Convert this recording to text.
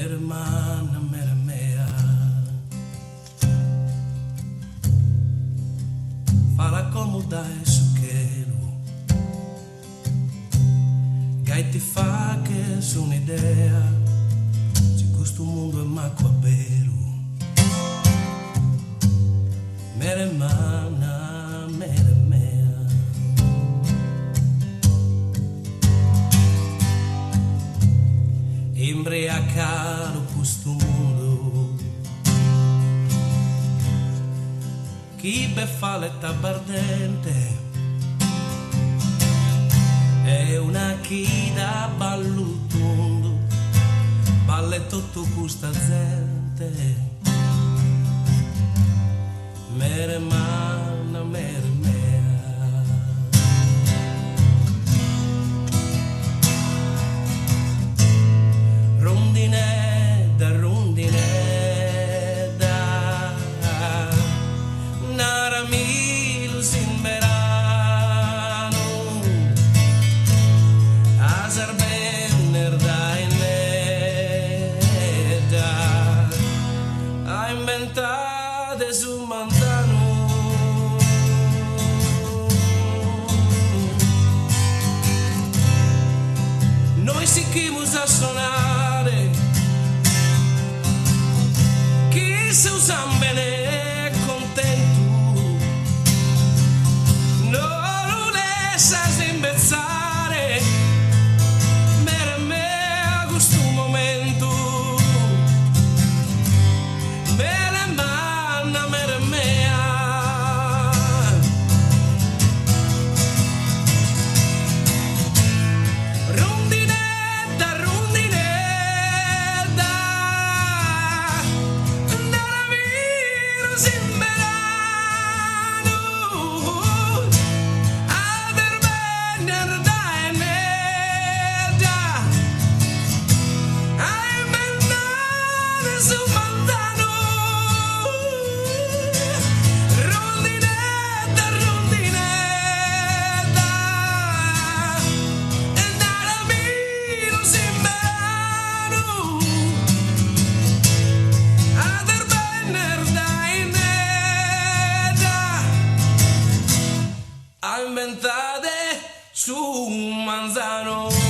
hermana, mera mea, fala como dá isso quero, gai ti fa che è un'idea, se questo mondo è macabero, mera hermana, mera mea, imbriacato questo mondo, chi beffa l'età ardente è una chida ballutondo, balle tutto questa gente, mere mana, mere mea, rondinetta, rondinetta, nara milus in verano, asar benner da in netta, ha inventato su manzano. Noi si chimus a suonare, chi se usan bene è contento, non lascias imbezzare, mere me a questo momento, mere manna, mere mea, rondinetta, rondinetta, nara virus in verano, ader benner da eneda, ai bennane su manzano, rondinetta, rondinetta, nara virus in verano, ader benner da eneda, a inventate su manzano.